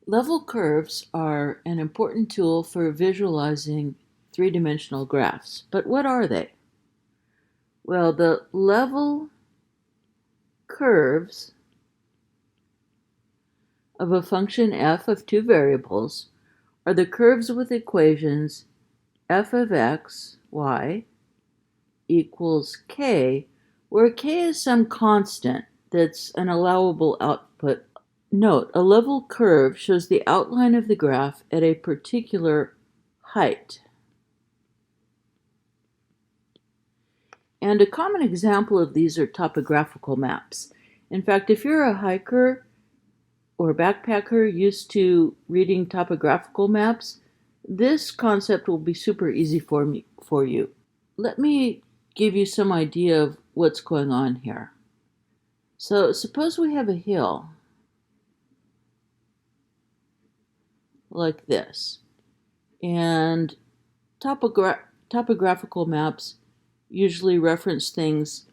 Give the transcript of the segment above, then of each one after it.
Level curves are an important tool for visualizing three-dimensional graphs. But what are they? Well, the level curves of a function f of two variables are the curves with equations f of x, y, equals k, where k is some constant that's an allowable output. Note, a level curve shows the outline of the graph at a particular height. And a common example of these are topographical maps. In fact, if you're a hiker or backpacker used to reading topographical maps, this concept will be super easy for you. Let me give you some idea of what's going on here. So suppose we have a hill like this, and topographical maps usually reference things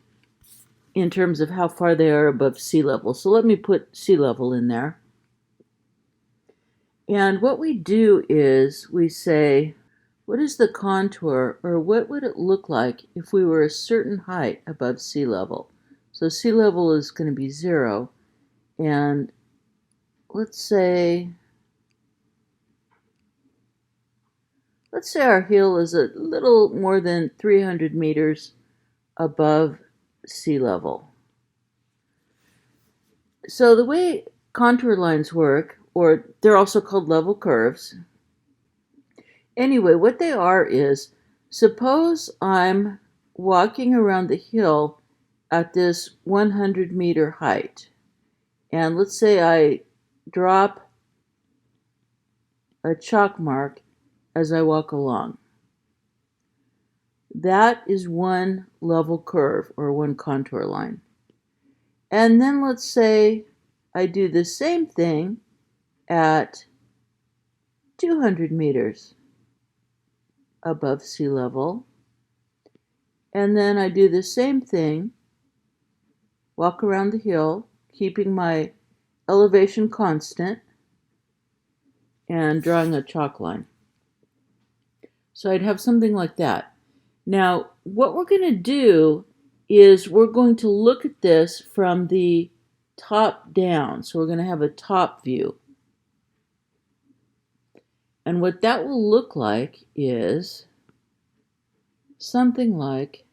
in terms of how far they are above sea level. So let me put sea level in there. And what we do is we say, what is the contour, or what would it look like if we were a certain height above sea level? So sea level is going to be 0, and let's say our hill is a little more than 300 meters above sea level. So the way contour lines work, or they're also called level curves. Anyway, what they are is, suppose I'm walking around the hill at this 100-meter height, and let's say I drop a chalk mark as I walk along. That is one level curve, or one contour line. And then let's say I do the same thing at 200 meters above sea level. And then I do the same thing, walk around the hill, keeping my elevation constant, and drawing a chalk line. So I'd have something like that. Now, what we're going to do is we're going to look at this from the top down. So we're going to have a top view. And what that will look like is something like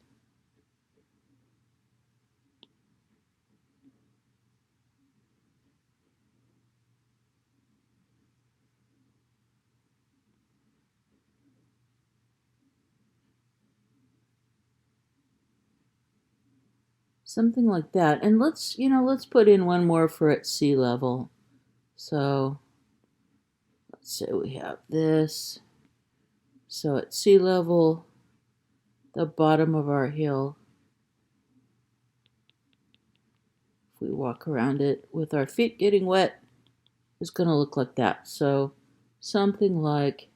that. And let's put in one more for at sea level. So let's say we have this. So at sea level, the bottom of our hill, if we walk around it with our feet getting wet, is going to look like that. So something like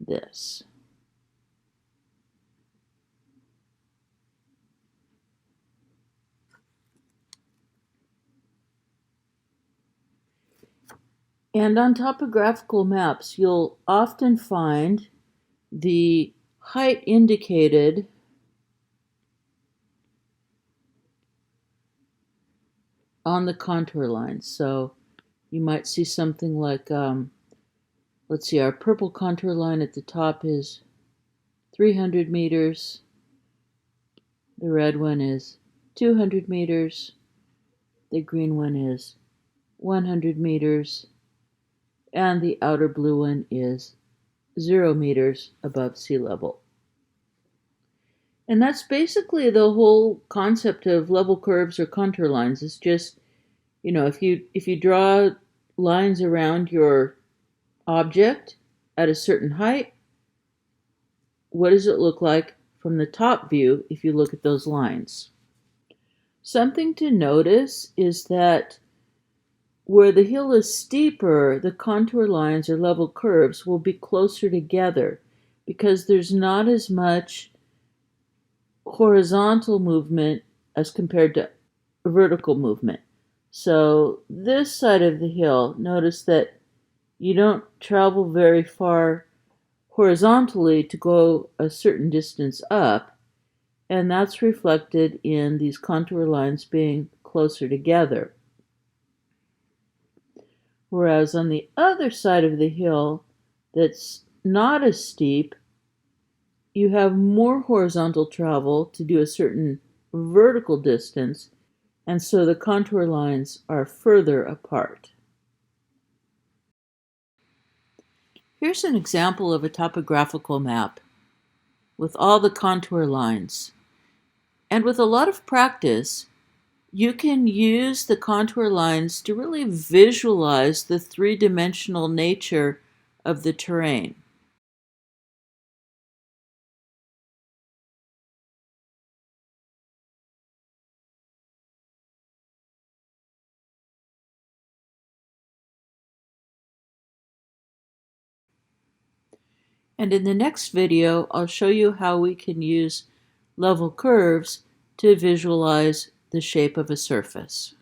this. And on topographical maps, you'll often find the height indicated on the contour lines. So you might see something like, let's see, our purple contour line at the top is 300 meters. The red one is 200 meters. The green one is 100 meters. And the outer blue one is 0 meters above sea level. And that's basically the whole concept of level curves or contour lines. It's just, if you draw lines around your object at a certain height, what does it look like from the top view if you look at those lines? Something to notice is that where the hill is steeper, the contour lines or level curves will be closer together because there's not as much horizontal movement as compared to vertical movement. So this side of the hill, notice that you don't travel very far horizontally to go a certain distance up, and that's reflected in these contour lines being closer together. Whereas on the other side of the hill that's not as steep, you have more horizontal travel to do a certain vertical distance, and so the contour lines are further apart. Here's an example of a topographical map with all the contour lines. And with a lot of practice, you can use the contour lines to really visualize the three-dimensional nature of the terrain. And in the next video, I'll show you how we can use level curves to visualize the shape of a surface.